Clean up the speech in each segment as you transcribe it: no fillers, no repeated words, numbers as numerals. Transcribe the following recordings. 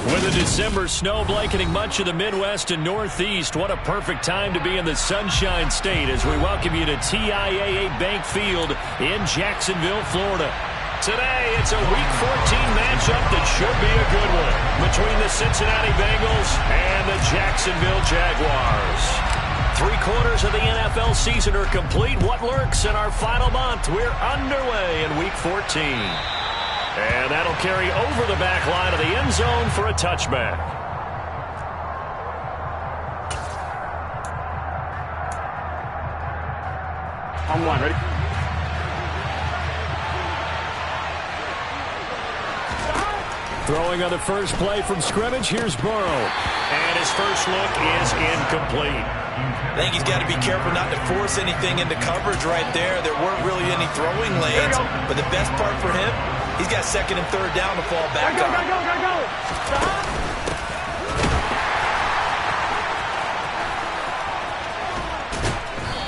With a December snow blanketing much of the Midwest and Northeast, what a perfect time to be in the Sunshine State as we welcome you to TIAA Bank Field in Jacksonville, Florida. Today, it's a Week 14 matchup that should be a good one between the Cincinnati Bengals and the Jacksonville Jaguars. 3/4 of the NFL season are complete. What lurks in our final month? We're underway in Week 14. And that'll carry over the back line of the end zone for a touchback. On one, ready? Throwing on the first play from scrimmage, here's Burrow. And his first look is incomplete. I think he's got to be careful not to force anything into coverage right there. There weren't really any throwing lanes, but the best part for him, he's got second and third down to fall back on.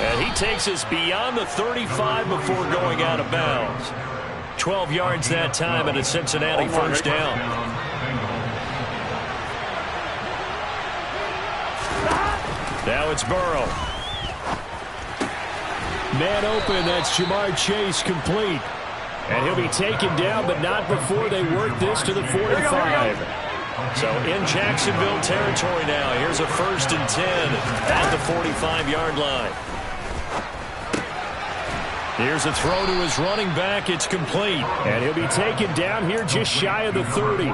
And he takes us beyond the 35 before going out of bounds. 12 yards that time and a Cincinnati first down. Now it's Burrow. Man open, that's Jamar Chase complete. And he'll be taken down, but not before they work this to the 45. So in Jacksonville territory now. Here's a 1st and 10 at the 45-yard line. Here's a throw to his running back. It's complete. And he'll be taken down here just shy of the 30.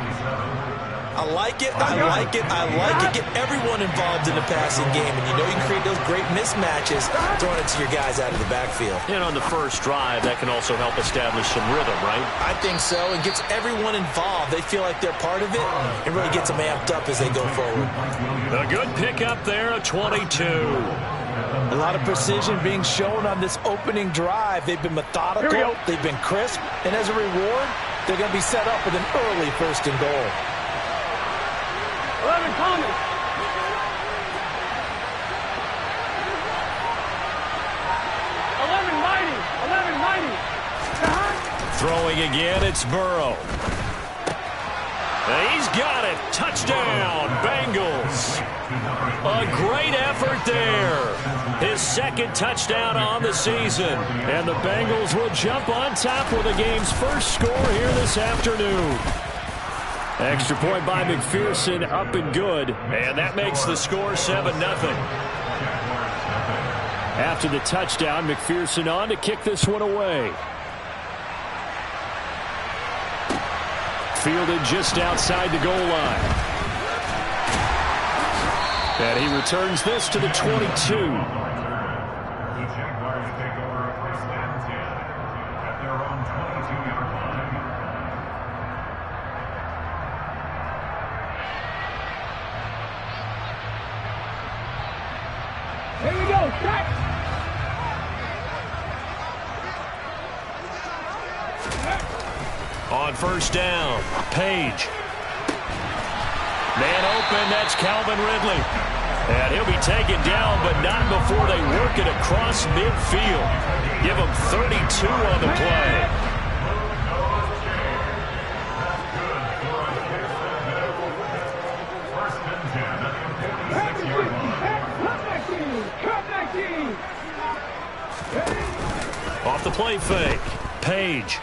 I like it. I like it. I like it. Get everyone involved in the passing game. And you know you can create those great mismatches throwing it to your guys out of the backfield. And on the first drive, that can also help establish some rhythm, right? I think so. It gets everyone involved. They feel like they're part of it. It really gets them amped up as they go forward. A good pickup there, a 22. A lot of precision being shown on this opening drive. They've been methodical. They've been crisp. And as a reward, they're going to be set up with an early 1st and goal. 11 coming. 11 mighty. 11 mighty. Throwing again, it's Burrow. And he's got it. Touchdown, Bengals. A great effort there. His second touchdown on the season. And the Bengals will jump on top with the game's first score here this afternoon. Extra point by McPherson, up and good. And that makes the score 7-0. After the touchdown, McPherson on to kick this one away. Fielded just outside the goal line. And he returns this to the 22. Here we go. Strike. On first down, Page. Man open, that's Calvin Ridley. And he'll be taken down, but not before they work it across midfield. Give him 32 on the play. Off the play fake, Page.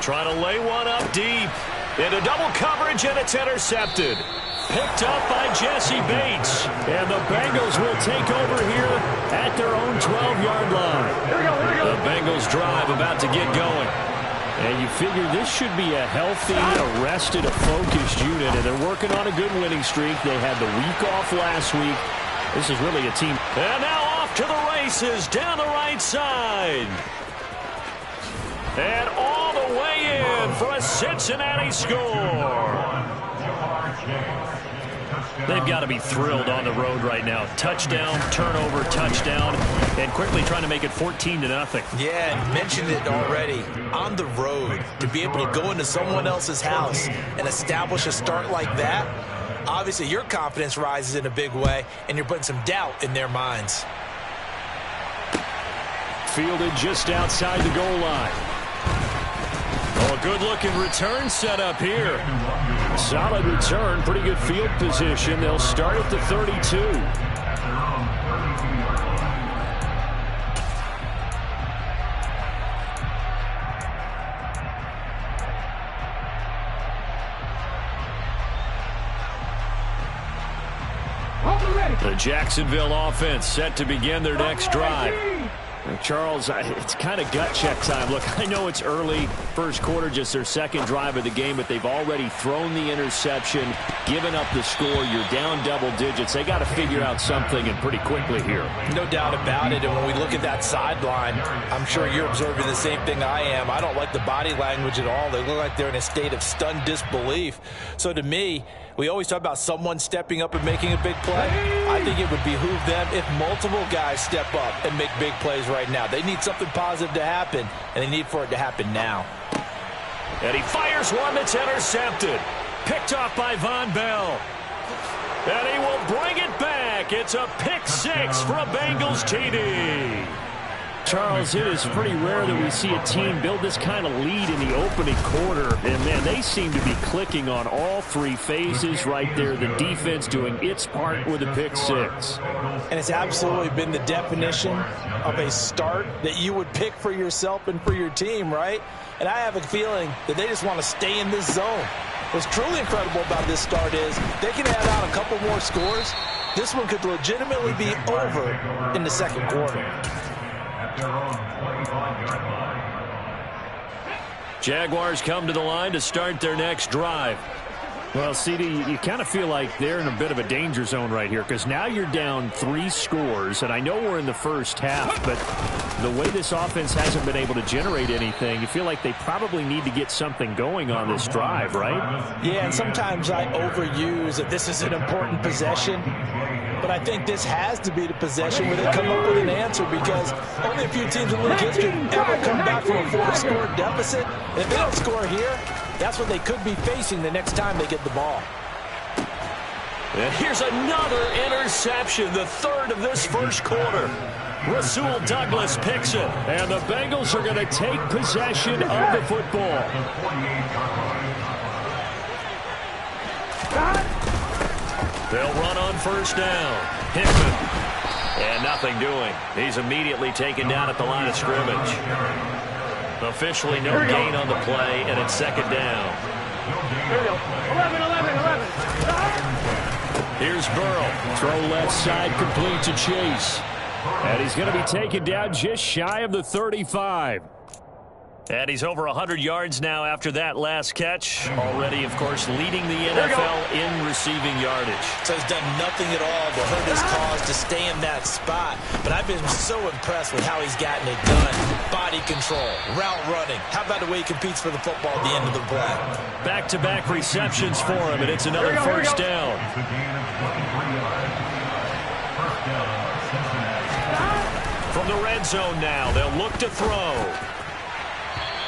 Trying to lay one up deep. Into double coverage, and it's intercepted. Picked up by Jesse Bates. And the Bengals will take over here at their own 12-yard line. The Bengals drive about to get going. And you figure this should be a healthy, arrested, a focused unit. And they're working on a good winning streak. They had the week off last week. This is really a team. And now off to the races down the right side. And all the way in for a Cincinnati score. They've got to be thrilled on the road right now. Touchdown, turnover, touchdown, and quickly trying to make it 14-0. Yeah, and mentioned it already. On the road, to be able to go into someone else's house and establish a start like that, obviously your confidence rises in a big way, and you're putting some doubt in their minds. Fielded just outside the goal line. Oh, a good-looking return set up here. Solid return, pretty good field position. They'll start at the 32. The Jacksonville offense set to begin their next drive. Charles, it's kind of gut check time. Look, I know it's early, first quarter, just their second drive of the game, but they've already thrown the interception, given up the score. You're down double digits. They got to figure out something, and pretty quickly here. No doubt about it, and when we look at that sideline, I'm sure you're observing the same thing I am. I don't like the body language at all. They look like they're in a state of stunned disbelief. So to me, we always talk about someone stepping up and making a big play. I think it would behoove them if multiple guys step up and make big plays right now. They need something positive to happen, and they need for it to happen now. And he fires one that's intercepted. Picked off by Von Bell. And he will bring it back. It's a pick six for a Bengals TD. Charles, it is pretty rare that we see a team build this kind of lead in the opening quarter. And, man, they seem to be clicking on all three phases right there. The defense doing its part with a pick six. And it's absolutely been the definition of a start that you would pick for yourself and for your team, right? And I have a feeling that they just want to stay in this zone. What's truly incredible about this start is they can add out a couple more scores. This one could legitimately be over in the second quarter. Jaguars come to the line to start their next drive. Well, CD, you kind of feel like they're in a bit of a danger zone right here because now you're down 3 scores, and I know we're in the first half, but the way this offense hasn't been able to generate anything, you feel like they probably need to get something going on this drive, right? Yeah, and sometimes I overuse that this is an important possession, but I think this has to be the possession where they come up with an answer because only a few teams in league history ever come back from a 4-score deficit. And if they don't score here, that's what they could be facing the next time they get the ball. And here's another interception, the third of this first quarter. Rasul Douglas picks it, and the Bengals are going to take possession of the football. They'll run on first down. Hickman. And nothing doing. He's immediately taken down at the line of scrimmage. Officially no gain on the play, and it's second down. Here we go. 11. Here's Burrow. Throw left side, complete to Chase. And he's going to be taken down just shy of the 35. And he's over 100 yards now after that last catch. Already, of course, leading the NFL in receiving yardage. So he's done nothing at all to hurt his cause to stay in that spot. But I've been so impressed with how he's gotten it done. Body control, route running. How about the way he competes for the football at the end of the play? Back-to-back receptions for him, and it's another first down. From the red zone now, they'll look to throw.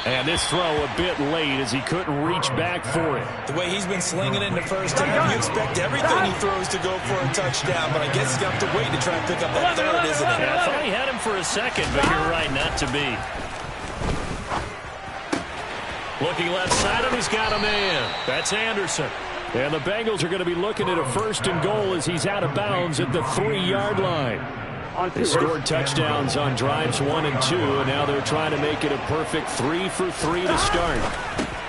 And this throw a bit late as he couldn't reach back for it. The way he's been slinging it in the first half, you expect everything he throws to go for a touchdown, but I guess he's going to have to wait to try and pick up that third, isn't it? Yeah, I thought he had him for a second, but you're right, not to be. Looking left side, and he's got a man. That's Anderson. And the Bengals are going to be looking at a first and goal as he's out of bounds at the 3-yard line. They scored touchdowns on drives 1 and 2, and now they're trying to make it a perfect 3 for 3 to start.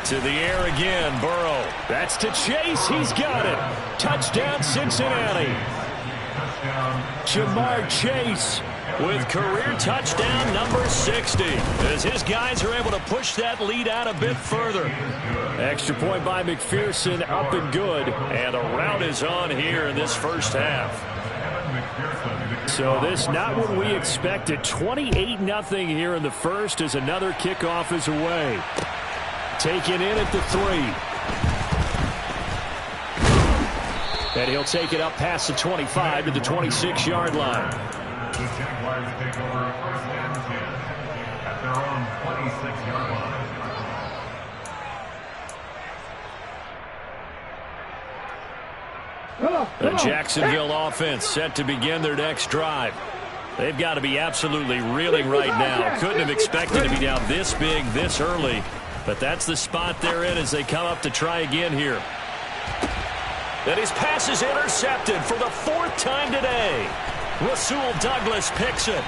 To the air again, Burrow. That's to Chase. He's got it. Touchdown, Cincinnati. Jamar Chase with career touchdown number 60 as his guys are able to push that lead out a bit further. Extra point by McPherson, up and good, and a rout is on here in this first half. So this not what we expected. 28-0 here in the first as another kickoff is away. Taken in at the 3. And he'll take it up past the 25 to the 26-yard line. The Jaguars take over first and 10 at their own 26-yard line. The Jacksonville offense set to begin their next drive. They've got to be absolutely reeling right now. Couldn't have expected to be down this big this early. But that's the spot they're in as they come up to try again here. And his pass is intercepted for the 4th time today. Rasul Douglas picks it.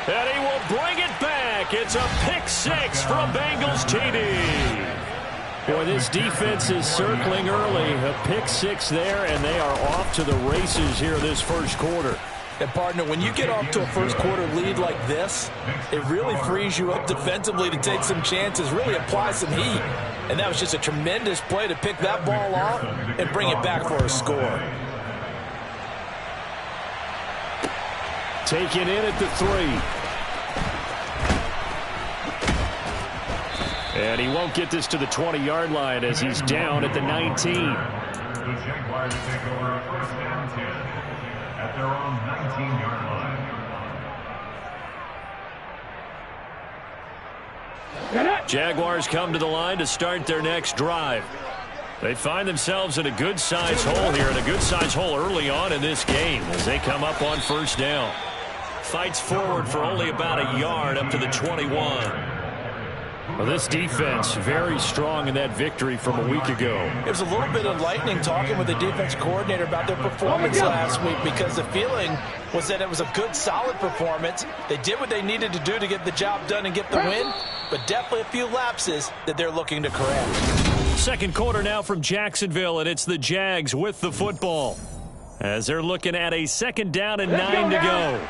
And he will bring it back. It's a pick 6 from Bengals TD. Boy, this defense is circling early. A pick 6 there, and they are off to the races here this first quarter. And, partner, when you get off to a first-quarter lead like this, it really frees you up defensively to take some chances, really apply some heat. And that was just a tremendous play to pick that ball off and bring it back for a score. Taken in at the 3. And he won't get this to the 20-yard line as he's down at the 19. The Jaguars take over 1st and 10 at their own 19-yard line. Jaguars come to the line to start their next drive. They find themselves in a good-sized hole here, and a good-sized hole early on in this game as they come up on 1st down. Fights forward for only about a yard up to the 21. Well, this defense very strong in that victory from a week ago. It was a little bit enlightening talking with the defense coordinator about their performance last week, because the feeling was that it was a good, solid performance. They did what they needed to do to get the job done and get the win, but definitely a few lapses that they're looking to correct. Second quarter now from Jacksonville, and it's the Jags with the football as they're looking at a 2nd down and 9 to go.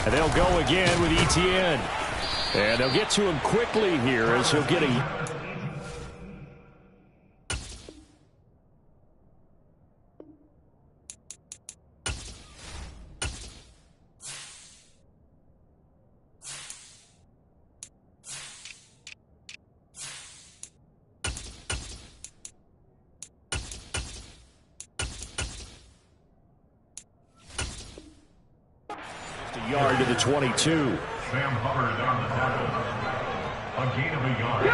And they'll go again with Etienne. And they'll get to him quickly here as he'll get a... yard to the 22. Sam Hubbard on the tackle. A gain of a yard.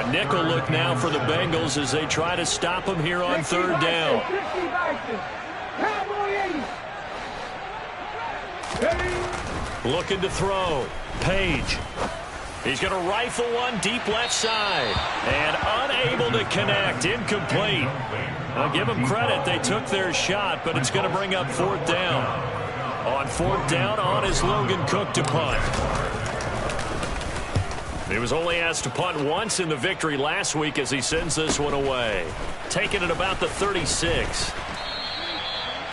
A nickel look now for the Bengals as they try to stop him here on 3rd down. Looking to throw. Page. He's going to rifle one deep left side. And unable to connect. Incomplete. I'll give them credit. They took their shot, but it's going to bring up 4th down. On 4th down, on is Logan Cook to punt. He was only asked to punt once in the victory last week as he sends this one away. Taking it about the 36.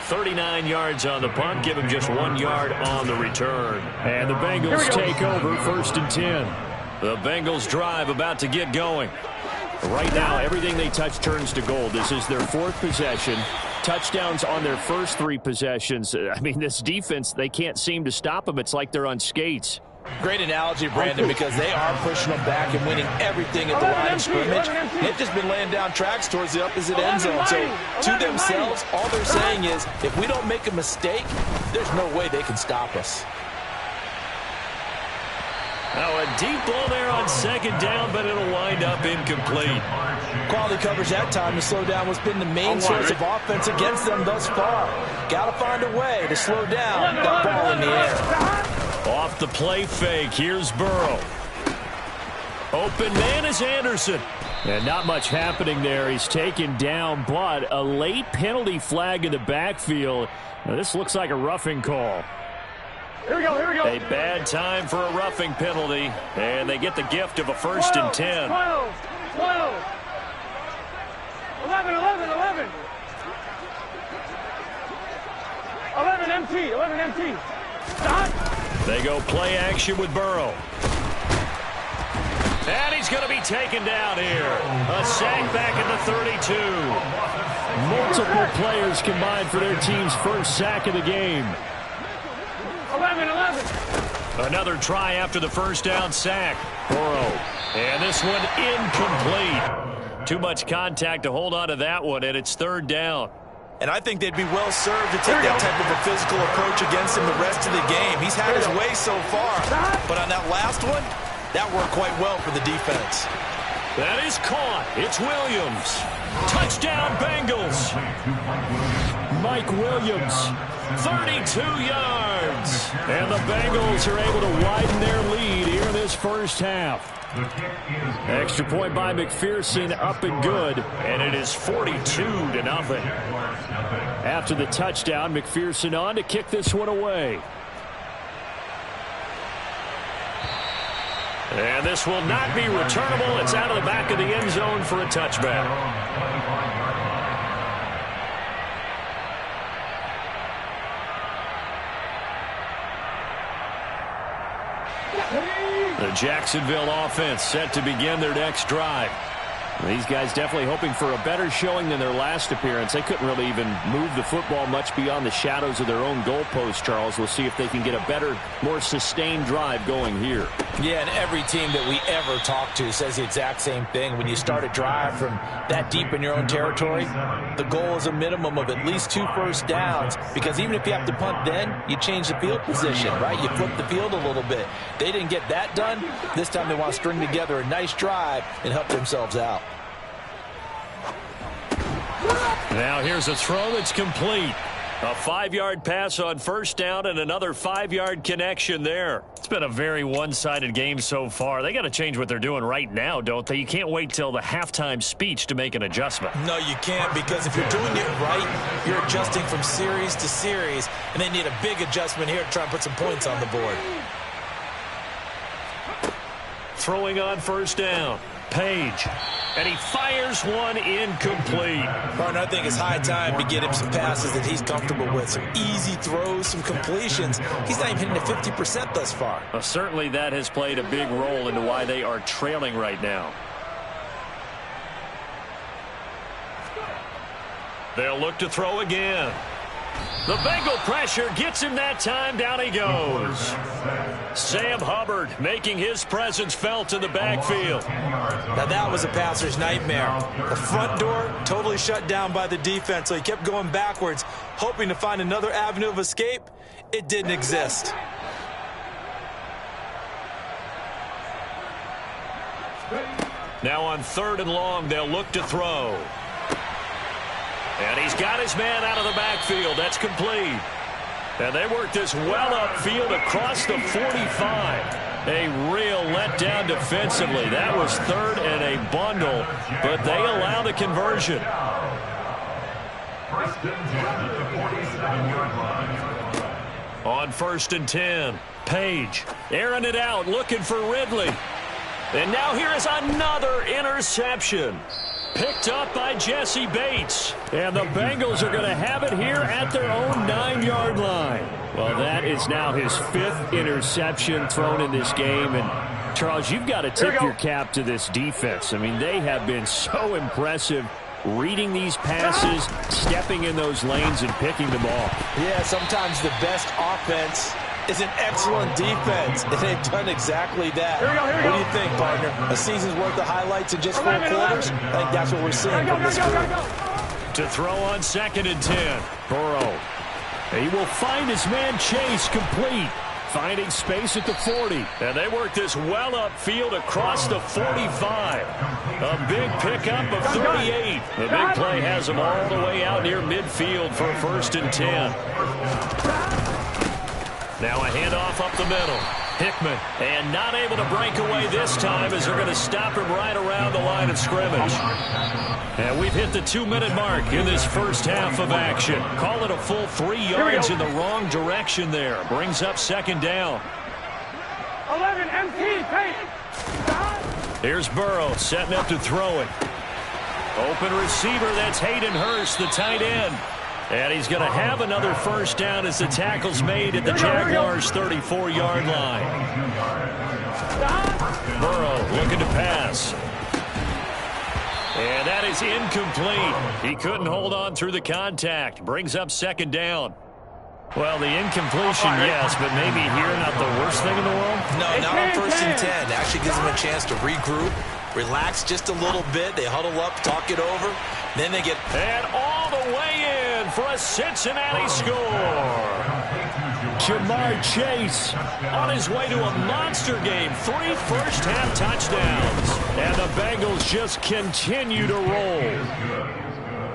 39 yards on the punt, give him just 1 yard on the return. And the Bengals take over 1st and 10. The Bengals drive about to get going. Right now, everything they touch turns to gold. This is their 4th possession. Touchdowns on their first 3 possessions. I mean, this defense, they can't seem to stop them. It's like they're on skates. Great analogy, Brandon, because they are pushing them back and winning everything at the line of scrimmage. They've just been laying down tracks towards the opposite end zone. So, to themselves, all they're saying is, if we don't make a mistake, there's no way they can stop us. Now a deep ball there on 2nd down, but it'll wind up incomplete. Quality coverage that time to slow down what's been the main source of offense against them thus far. Got to find a way to slow down that ball in the air. Off the play fake, here's Burrow. Open man is Anderson. And not much happening there. He's taken down, but a late penalty flag in the backfield. Now, this looks like a roughing call. Here we go, here we go. A bad time for a roughing penalty, and they get the gift of a 1st and 10. 12, 11, 11, 11. 11 MT, 11 MT. Stop. They go play action with Burrow. And he's going to be taken down here. A sack back at the 32. Multiple players combined for their team's first sack of the game. 11. Another try after the 1st down sack. Burrow. And this one incomplete. Too much contact to hold on to that one, and it's 3rd down. And I think they'd be well served to take that type of a physical approach against him the rest of the game. He's had his way so far, but on that last one, that worked quite well for the defense. That is caught. It's Williams. Touchdown, Bengals. Mike Williams, 32 yards. And the Bengals are able to widen their lead here in this first half. Extra point by McPherson, up and good. And it is 42-0. After the touchdown, McPherson on to kick this one away. And this will not be returnable. It's out of the back of the end zone for a touchback. The Jacksonville offense set to begin their next drive. These guys definitely hoping for a better showing than their last appearance. They couldn't really even move the football much beyond the shadows of their own goalpost, Charles. We'll see if they can get a better, more sustained drive going here. Yeah, and every team that we ever talk to says the exact same thing. When you start a drive from that deep in your own territory, the goal is a minimum of at least 2 first downs, because even if you have to punt then, you change the field position, right? You flip the field a little bit. They didn't get that done. This time they want to string together a nice drive and help themselves out. Now here's a throw that's complete. A 5-yard pass on first down and another 5-yard connection there. It's been a very one-sided game so far. They got to change what they're doing right now, don't they? You can't wait till the halftime speech to make an adjustment. No, you can't, because if you're doing it right, you're adjusting from series to series, and they need a big adjustment here to try and put some points on the board. Throwing on first down. Page. And he fires one incomplete. Partner, I think it's high time to get him some passes that he's comfortable with. Some easy throws, some completions. He's not even hitting the 50% thus far. Well, certainly that has played a big role into why they are trailing right now. They'll look to throw again. The Bengal pressure gets him that time. Down he goes. Sam Hubbard making his presence felt in the backfield. Now that was a passer's nightmare. The front door totally shut down by the defense, so he kept going backwards, hoping to find another avenue of escape. It didn't exist. Now on 3rd and long, they'll look to throw. And he's got his man out of the backfield. That's complete. And they work this well upfield across the 45. A real letdown defensively. That was 3rd and a bundle, but they allow the conversion. On 1st and 10, Page airing it out, looking for Ridley. And now here is another interception. Picked up by Jesse Bates. And the Bengals are going to have it here at their own 9-yard line. Well, that is now his 5th interception thrown in this game. And, Charles, you've got to tip your cap to this defense. I mean, they have been so impressive reading these passes, stepping in those lanes, and picking them off. Yeah, sometimes the best offense is an excellent defense, and they've done exactly that. What do you think, partner? A season's worth of highlights in just 4 quarters? I think that's what we're seeing from this group. To throw on 2nd and 10, Burrow. He will find his man Chase complete, finding space at the 40. And they work this well upfield across the 45. A big pickup of 38. The big play has them all the way out near midfield for 1st and 10. Now a handoff up the middle. Hickman, and not able to break away this time as they're going to stop him right around the line of scrimmage. And we've hit the 2-minute mark in this first half of action. Call it a full 3 yards in the wrong direction there. Brings up 2nd down. 11 MT, Pate. Here's Burrow setting up to throw it. Open receiver, that's Hayden Hurst, the tight end. And he's going to have another first down as the tackle's made at the Jaguars' 34-yard line. Burrow looking to pass. And that is incomplete. He couldn't hold on through the contact. Brings up 2nd down. Well, the incompletion, yes, but maybe here not the worst thing in the world? No, not on 1st and 10. It actually gives them a chance to regroup, relax just a little bit. They huddle up, talk it over. Then they get... And all the way in for a Cincinnati score. Jamar Chase on his way to a monster game. 3 first-half touchdowns. And the Bengals just continue to roll.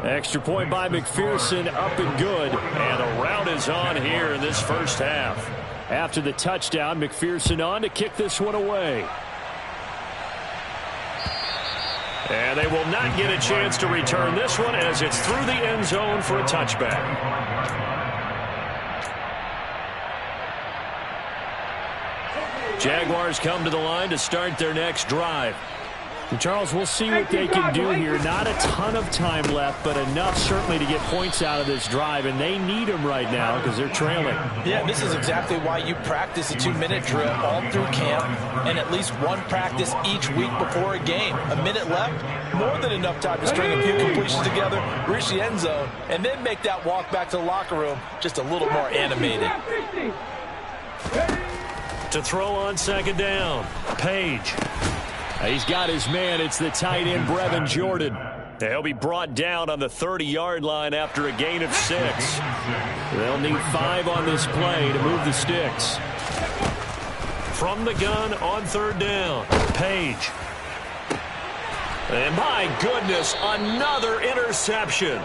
Extra point by McPherson, up and good. And a rout is on here in this first half. After the touchdown, McPherson on to kick this one away. And they will not get a chance to return this one as it's through the end zone for a touchback. Jaguars come to the line to start their next drive. And Charles, we'll see what they can do here. Not a ton of time left, but enough certainly to get points out of this drive, and they need them right now because they're trailing. Yeah, this is exactly why you practice a 2-minute drill all through camp and at least one practice each week before a game. A minute left, more than enough time to string a few completions together, reach the end zone, and then make that walk back to the locker room just a little more animated. To throw on second down, Page. He's got his man. It's the tight end, Brevin Jordan. He'll be brought down on the 30-yard line after a gain of 6. They'll need 5 on this play to move the sticks. From the gun on third down, Page. And my goodness, another interception.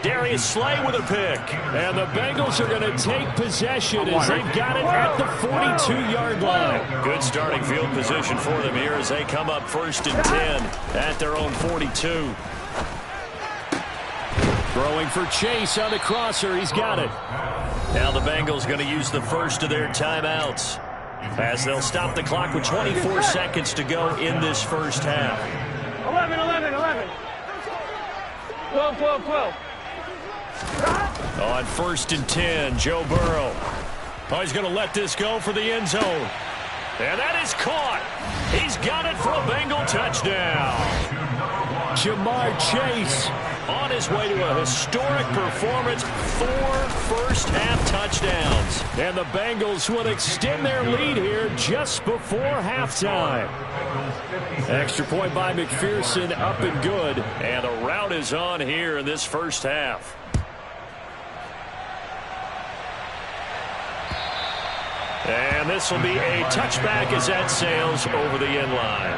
Darius Slay with a pick. And the Bengals are going to take possession as they've got it at the 42-yard line. Good starting field position for them here as they come up 1st and 10 at their own 42. Throwing for Chase on the crosser. He's got it. Now the Bengals going to use the first of their timeouts as they'll stop the clock with 24 seconds to go in this first half. 11, 11, 11. 12, 12, 12. On 1st and 10, Joe Burrow. Oh, he's going to let this go for the end zone. And that is caught. He's got it for a Bengal touchdown. Jamar Chase on his way to a historic performance. 4 first-half touchdowns. And the Bengals will extend their lead here just before halftime. Extra point by McPherson, up and good. And a rout is on here in this first half. And this will be a touchback as that sails over the end line.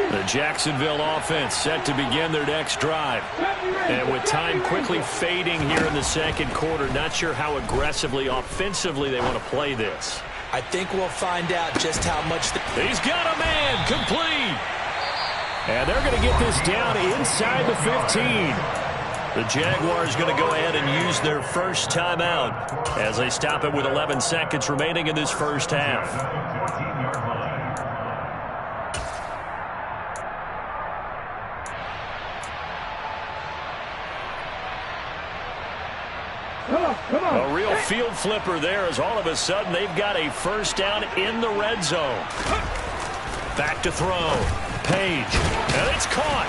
The Jacksonville offense set to begin their next drive. And with time quickly fading here in the second quarter, not sure how aggressively, offensively they want to play this. I think we'll find out just how much. He's got a man, complete. And they're going to get this down inside the 15. The Jaguars going to go ahead and use their first timeout as they stop it with 11 seconds remaining in this first half. A real field flipper there as all of a sudden they've got a first down in the red zone. Back to throw. Page. And it's caught.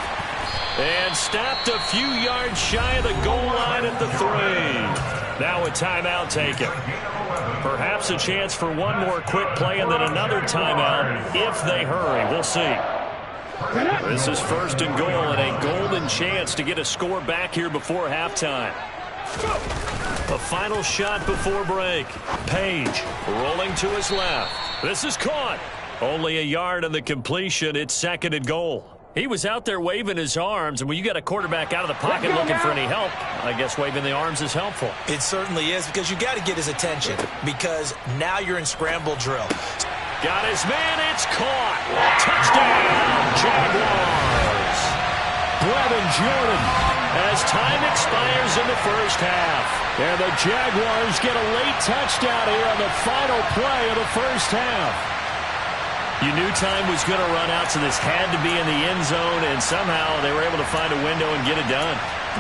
And stopped a few yards shy of the goal line at the 3. Now a timeout taken. Perhaps a chance for one more quick play and then another timeout if they hurry. We'll see. This is 1st and goal and a golden chance to get a score back here before halftime. A final shot before break. Page rolling to his left. This is caught. Only a yard on the completion. It's 2nd and goal. He was out there waving his arms, and when you got a quarterback out of the pocket looking for any help, I guess waving the arms is helpful. It certainly is, because you got to get his attention, because now you're in scramble drill. Got his man. It's caught. Touchdown, Jaguars. Brevin Jordan as time expires in the first half. And the Jaguars get a late touchdown here on the final play of the first half. You knew time was going to run out, so this had to be in the end zone, and somehow they were able to find a window and get it done.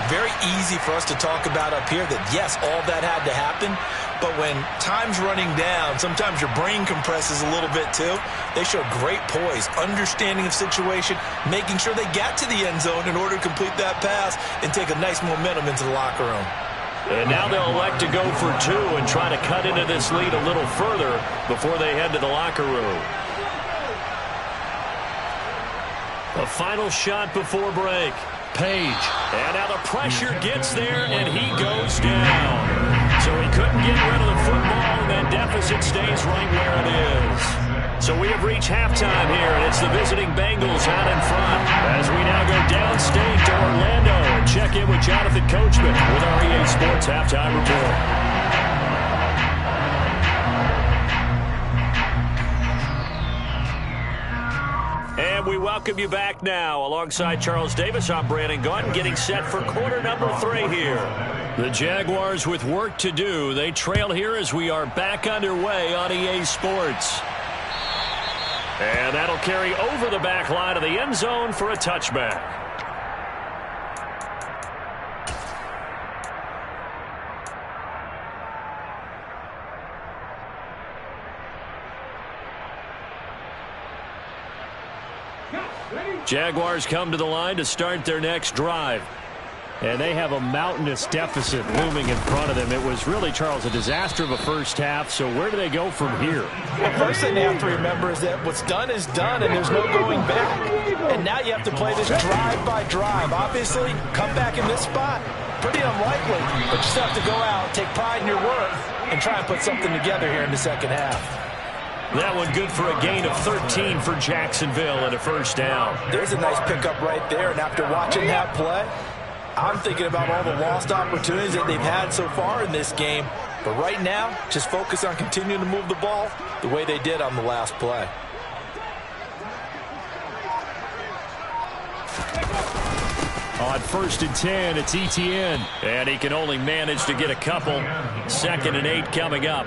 Very easy for us to talk about up here that, yes, all that had to happen, but when time's running down, sometimes your brain compresses a little bit too. They showed great poise, understanding of situation, making sure they got to the end zone in order to complete that pass and take a nice momentum into the locker room. And now they'll elect to go for 2 and try to cut into this lead a little further before they head to the locker room. A final shot before break. Page. And now the pressure gets there, and he goes down. So he couldn't get rid of the football, and that deficit stays right where it is. So we have reached halftime here, and it's the visiting Bengals out in front. As we now go downstate to Orlando and check in with Jonathan Coachman with our EA Sports Halftime Report. And we welcome you back now. Alongside Charles Davis, I'm Brandon Gaudin, getting set for quarter number 3 here. The Jaguars with work to do. They trail here as we are back underway on EA Sports. And that'll carry over the back line of the end zone for a touchback. Jaguars come to the line to start their next drive. And they have a mountainous deficit looming in front of them. It was really, Charles, a disaster of a first half. So where do they go from here? The first thing they have to remember is that what's done is done, and there's no going back. And now you have to play this drive by drive. Obviously, come back in this spot, pretty unlikely. But you just have to go out, take pride in your work, and try and put something together here in the second half. That one good for a gain of 13 for Jacksonville and a first down. There's a nice pickup right there, and after watching that play, I'm thinking about all the lost opportunities that they've had so far in this game. But right now, just focus on continuing to move the ball the way they did on the last play. On 1st and 10, it's Etienne. And he can only manage to get a couple. 2nd and 8 coming up.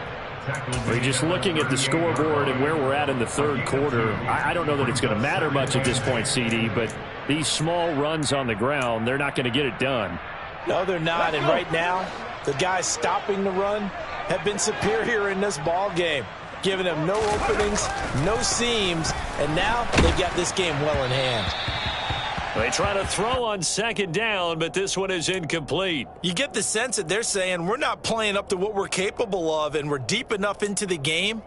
We're just looking at the scoreboard and where we're at in the third quarter. I don't know that it's going to matter much at this point, CD, but these small runs on the ground, they're not going to get it done. No, they're not. And right now, the guys stopping the run have been superior in this ball game, giving them no openings, no seams, and now they've got this game well in hand. They try to throw on 2nd down, but this one is incomplete. You get the sense that they're saying we're not playing up to what we're capable of, and we're deep enough into the game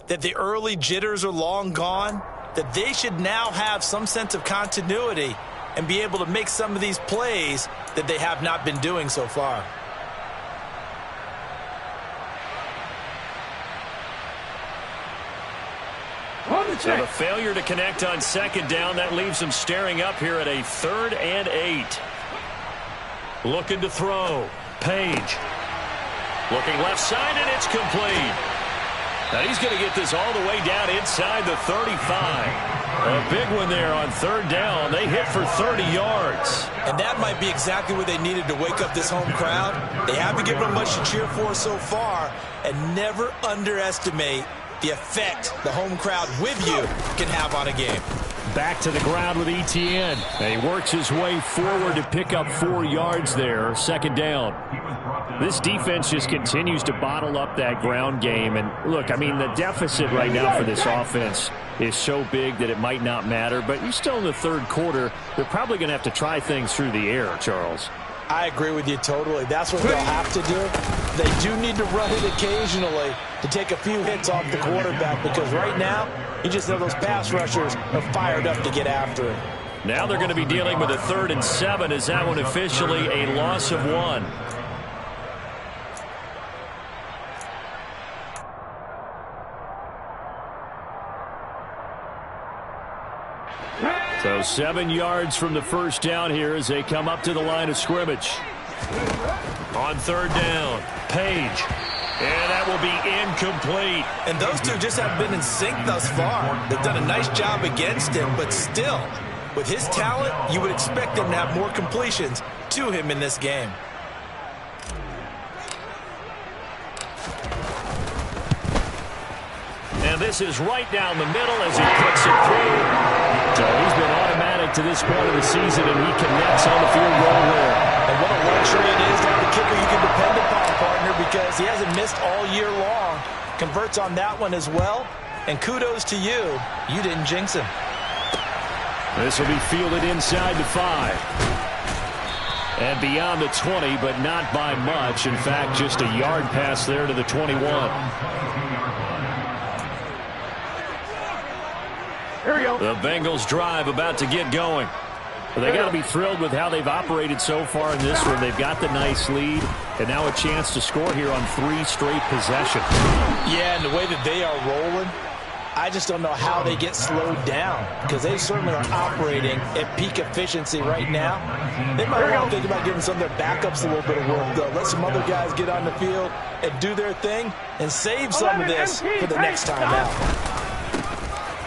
that the early jitters are long gone, that they should now have some sense of continuity and be able to make some of these plays that they have not been doing so far. So the failure to connect on 2nd down, that leaves them staring up here at a 3rd and 8. Looking to throw. Page. Looking left side, and it's complete. Now he's going to get this all the way down inside the 35. A big one there on 3rd down. They hit for 30 yards. And that might be exactly what they needed to wake up this home crowd. They haven't given them much to cheer for so far, and never underestimate the effect the home crowd with you can have on a game. Back to the ground with Etienne. And he works his way forward to pick up 4 yards there. 2nd down. This defense just continues to bottle up that ground game. And look, I mean, the deficit right now for this offense is so big that it might not matter. But you're still in the third quarter. They're probably going to have to try things through the air, Charles. I agree with you totally. That's what they'll have to do. They do need to run it occasionally to take a few hits off the quarterback, because right now, you just know those pass rushers are fired up to get after it. Now they're going to be dealing with a 3rd and 7. Is that one officially a loss of 1? So 7 yards from the first down here as they come up to the line of scrimmage. On 3rd down, Page. And that will be incomplete. And those two just have been in sync thus far. They've done a nice job against him, but still, with his talent, you would expect them to have more completions to him in this game. And this is right down the middle as he puts it through. So he's been automatic to this point of the season, and he connects on the field goal here. And what a luxury it is to have a kicker you can depend upon, partner, because he hasn't missed all year long. Converts on that one as well. And kudos to you. You didn't jinx him. This will be fielded inside the 5. And beyond the 20, but not by much. In fact, just a yard pass there to the 21. Here we go. The Bengals drive about to get going. Well, they got to be thrilled with how they've operated so far in this one. They've got the nice lead, and now a chance to score here on 3 straight possessions. Yeah, and the way that they are rolling, I just don't know how they get slowed down, because they certainly are operating at peak efficiency right now. They might want to think about giving some of their backups a little bit of work, though. Let some other guys get on the field and do their thing and save some of this for the next time out.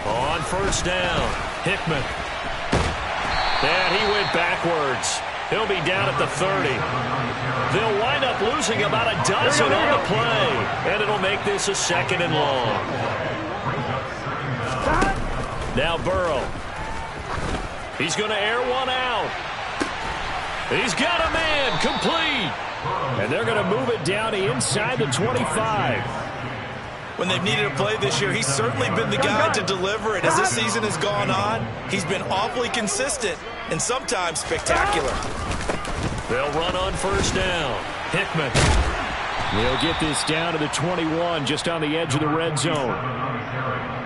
On first down, Hickman. And he went backwards. He'll be down at the 30. They'll wind up losing about a dozen on the play, and it'll make this a 2nd and long. Now Burrow. He's going to air one out. He's got a man complete. And they're going to move it down to inside the 25. When they've needed a play this year, he's certainly been the guy to deliver it. As this season has gone on, he's been awfully consistent and sometimes spectacular. They'll run on first down. Hickman. They'll get this down to the 21, just on the edge of the red zone.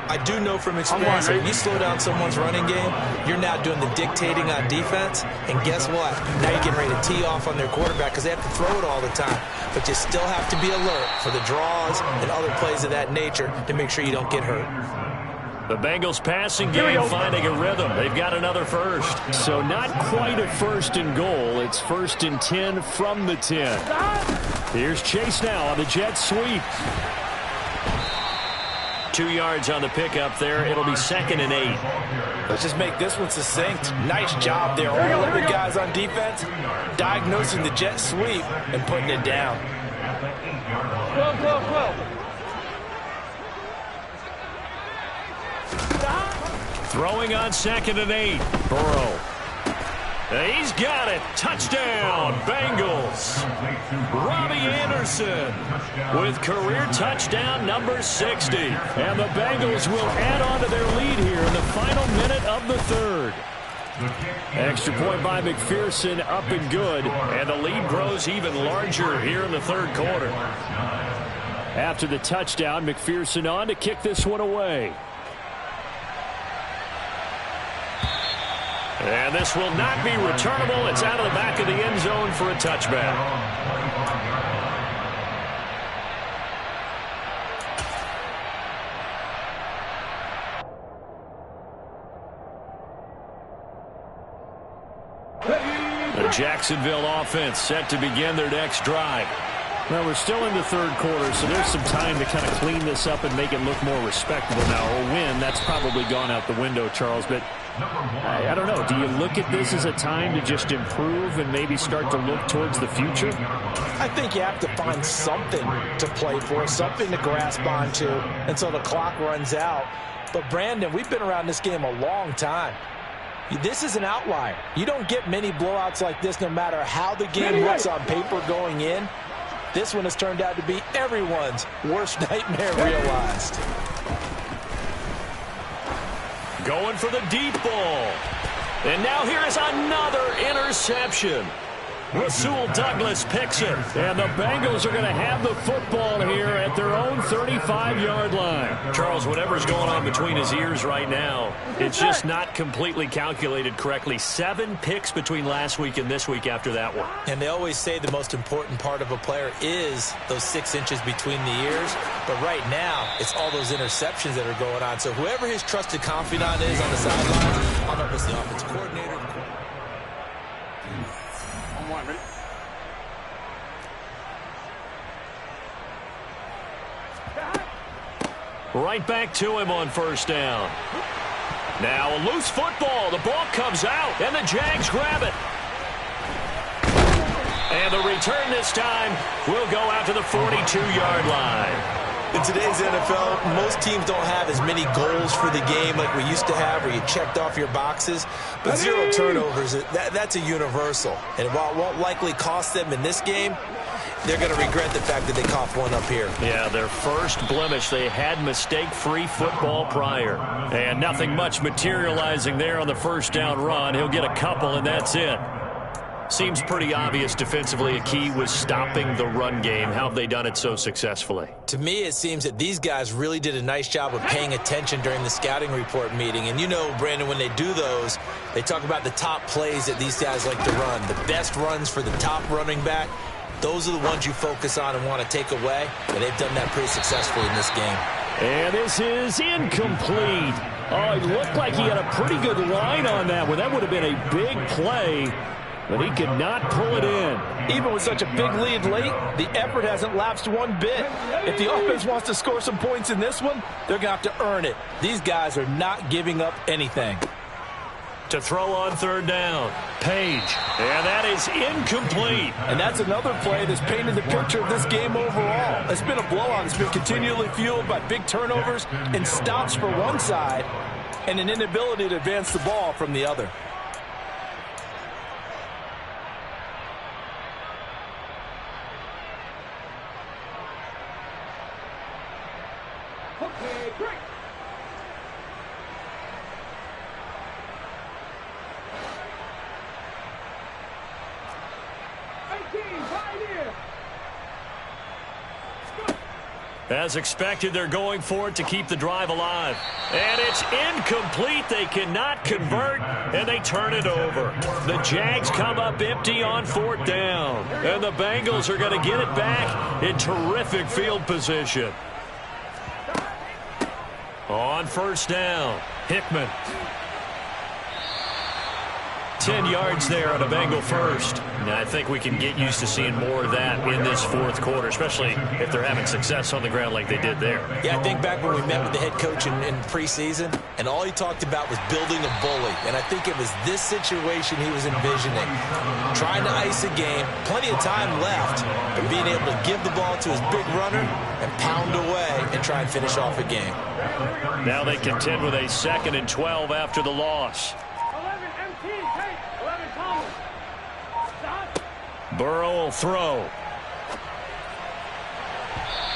I do know from experience that when you slow down someone's running game, you're now doing the dictating on defense. And guess what? Now you're getting ready to tee off on their quarterback because they have to throw it all the time. But you still have to be alert for the draws and other plays of that nature to make sure you don't get hurt. The Bengals passing game finding a rhythm. They've got another first. So not quite a 1st and goal. It's 1st and 10 from the 10. Here's Chase now on the jet sweep. 2 yards on the pickup there. It'll be 2nd and 8. Let's just make this one succinct. Nice job there. All of the guys on defense diagnosing the jet sweep and putting it down. 12, 12, 12. Throwing on 2nd and 8. Burrow. He's got it. Touchdown, Bengals. Robbie Anderson with career touchdown number 60. And the Bengals will add on to their lead here in the final minute of the 3rd. Extra point by McPherson, up and good. And the lead grows even larger here in the 3rd quarter. After the touchdown, McPherson on to kick this one away. And this will not be returnable. It's out of the back of the end zone for a touchback. The Jacksonville offense set to begin their next drive. Well, we're still in the 3rd quarter, so there's some time to kind of clean this up and make it look more respectable now. A win, that's probably gone out the window, Charles, but I don't know. Do you look at this as a time to just improve and maybe start to look towards the future? I think you have to find something to play for, something to grasp onto until the clock runs out. But, Brandon, we've been around this game a long time. This is an outlier. You don't get many blowouts like this no matter how the game looks on paper going in. This one has turned out to be everyone's worst nightmare realized. Going for the deep ball. And now here is another interception. Rasul Douglas picks it. And the Bengals are going to have the football here at their own 35-yard line. Charles, whatever's going on between his ears right now, it's just not completely calculated correctly. 7 picks between last week and this week after that one. And they always say the most important part of a player is those 6 inches between the ears. But right now, it's all those interceptions that are going on. So whoever his trusted confidant is on the sidelines, I don't know if it's the offensive coordinator. Right back to him on first down. Now a loose football. The ball comes out, and the Jags grab it. And the return this time will go out to the 42-yard line. In today's NFL, most teams don't have as many goals for the game like we used to have where you checked off your boxes. But 0 turnovers, that's a universal. And while it won't likely cost them in this game, they're going to regret the fact that they coughed one up here. Yeah, their first blemish. They had mistake-free football prior. And nothing much materializing there on the first down run. He'll get a couple, and that's it. Seems pretty obvious defensively a key was stopping the run game. How have they done it so successfully? To me, it seems that these guys really did a nice job of paying attention during the scouting report meeting. And you know, Brandon, when they do those, they talk about the top plays that these guys like to run. The best runs for the top running back, those are the ones you focus on and want to take away. And they've done that pretty successfully in this game. And this is incomplete. Oh, it looked like he had a pretty good line on that one. That would have been a big play, but he could not pull it in. Even with such a big lead late, the effort hasn't lapsed one bit. If the offense wants to score some points in this one, they're going to have to earn it. These guys are not giving up anything. To throw on third down, Page. And that is incomplete. And that's another play that's painted the picture of this game overall. It's been a blowout. It's been continually fueled by big turnovers and stops for one side and an inability to advance the ball from the other. Okay, great. As expected, they're going for it to keep the drive alive. And it's incomplete. They cannot convert, and they turn it over. The Jags come up empty on fourth down. And the Bengals are going to get it back in terrific field position. On first down, Hickman. 10 yards there on a Bengal first. Now, I think we can get used to seeing more of that in this fourth quarter, especially if they're having success on the ground like they did there. Yeah, I think back when we met with the head coach in preseason, and all he talked about was building a bully. And I think it was this situation he was envisioning. Trying to ice a game, plenty of time left, but being able to give the ball to his big runner and pound away and try and finish off a game. Now they contend with a 2nd and 12 after the loss. Burrow will throw.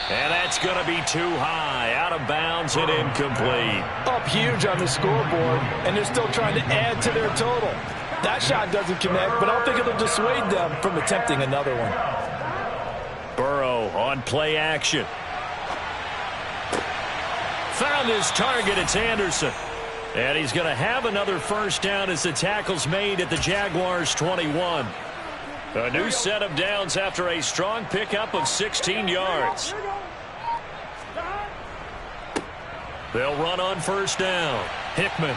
And that's going to be too high. Out of bounds and incomplete. Up huge on the scoreboard, and they're still trying to add to their total. That shot doesn't connect, but I don't think it'll dissuade them from attempting another one. Burrow on play action. Found his target. It's Anderson. And he's going to have another first down as the tackle's made at the Jaguars' 21. A new set of downs after a strong pickup of 16 yards. They'll run on first down. Hickman.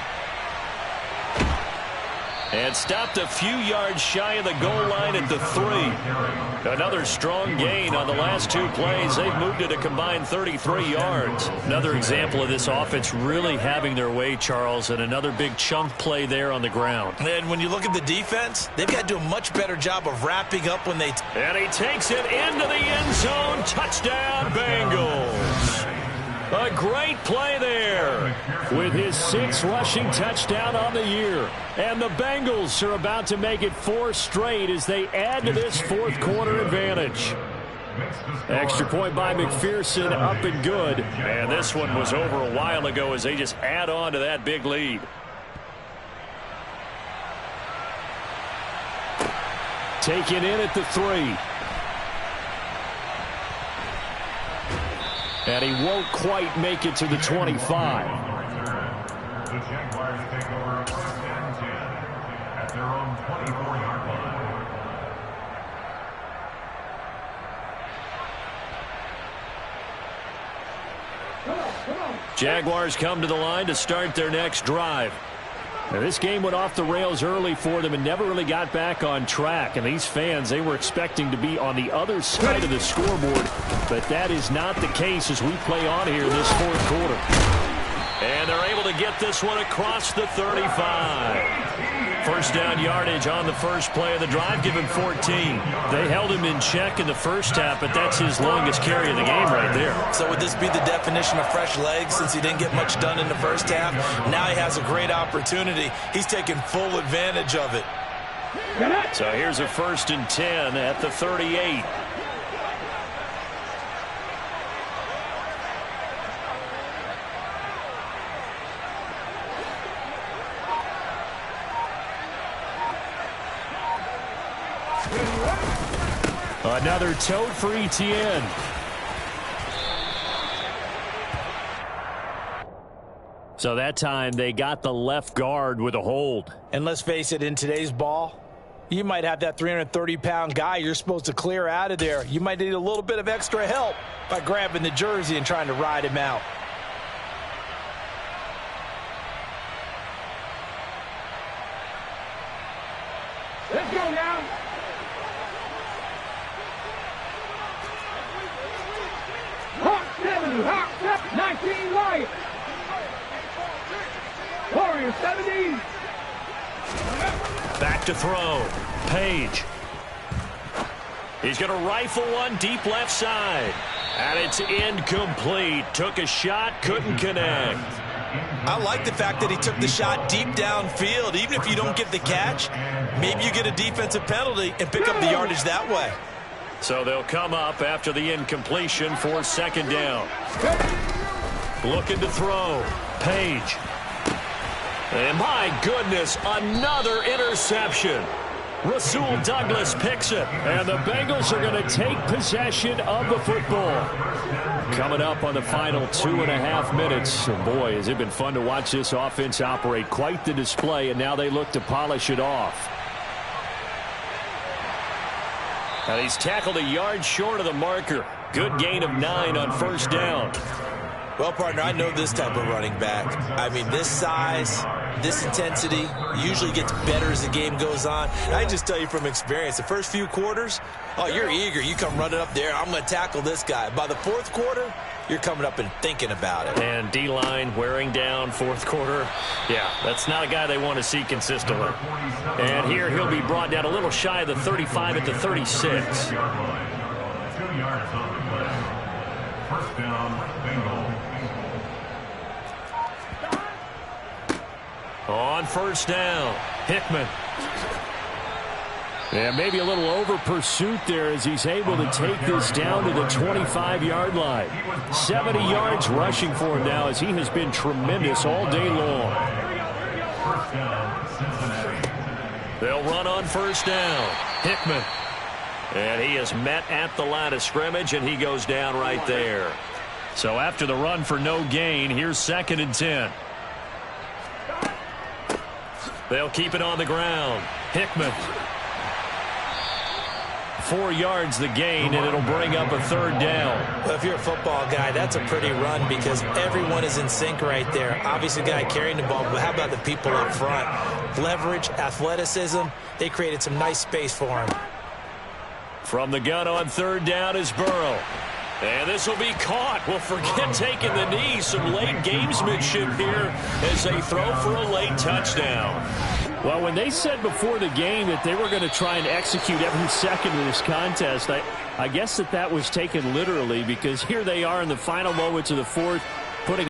And stopped a few yards shy of the goal line at the 3. Another strong gain on the last 2 plays. They've moved it a combined 33 yards. Another example of this offense really having their way, Charles, and another big chunk play there on the ground. And when you look at the defense, they've got to do a much better job of wrapping up when they... And he takes it into the end zone. Touchdown, Bengals. A great play there with his 6th rushing touchdown on the year. And the Bengals are about to make it 4 straight as they add to this fourth quarter advantage. Extra point by McPherson, up and good. And this one was over a while ago as they just add on to that big lead. Taken in at the 3. And he won't quite make it to the 25. The Jaguars take over 1st and 10 at their own 24-yard line. Jaguars come to the line to start their next drive. Now, this game went off the rails early for them and never really got back on track. And these fans, they were expecting to be on the other side of the scoreboard. But that is not the case as we play on here in this fourth quarter. And they're able to get this one across the 35. First down yardage on the first play of the drive, give him 14. They held him in check in the first half, but that's his longest carry of the game right there. So would this be the definition of fresh legs since he didn't get much done in the first half? Now he has a great opportunity. He's taking full advantage of it. So here's a 1st and 10 at the 38. Another tote for Etienne. So that time they got the left guard with a hold. And let's face it, in today's ball, you might have that 330-pound guy you're supposed to clear out of there. You might need a little bit of extra help by grabbing the jersey and trying to ride him out. Let's go now. Hawk 70, Hawk 19 light. Warrior 70. Back to throw. Page. He's going to rifle one deep left side. And it's incomplete. Took a shot, couldn't connect. I like the fact that he took the shot deep downfield. Even if you don't get the catch, maybe you get a defensive penalty and pick up the yardage that way. So they'll come up after the incompletion for second down. Looking to throw. Page. And my goodness, another interception. Rasul Douglas picks it. And the Bengals are going to take possession of the football. Coming up on the final 2.5 minutes. And boy, has it been fun to watch this offense operate. Quite the display, and now they look to polish it off. And he's tackled a yard short of the marker. Good gain of 9 on first down. Well, partner, I know this type of running back. I mean, this size, this intensity usually gets better as the game goes on. And I just tell you from experience, the first few quarters, oh, you're eager. You come running up there, I'm going to tackle this guy. By the fourth quarter, you're coming up and thinking about it. And D-line wearing down fourth quarter. Yeah, that's not a guy they want to see consistently. And here he'll be brought down a little shy of the 35 at the 36. 2 yards on the play. First down, Bengals. On first down, Hickman. Yeah, maybe a little over pursuit there as he's able to take this down to the 25-yard line. 70 yards rushing for him now as he has been tremendous all day long. First down, Cincinnati. They'll run on first down. Hickman. And he is met at the line of scrimmage, and he goes down right there. So after the run for no gain, here's 2nd and 10. They'll keep it on the ground. Hickman. 4 yards the gain, and it'll bring up a 3rd down. Well, if you're a football guy, that's a pretty run because everyone is in sync right there. Obviously, the guy carrying the ball, but how about the people up front? Leverage, athleticism, they created some nice space for him. From the gun on 3rd down is Burrow. And this will be caught. Well, forget taking the knee. Some late gamesmanship here as they throw for a late touchdown. Well, when they said before the game that they were going to try and execute every second of this contest, I guess that was taken literally because here they are in the final moments of the fourth.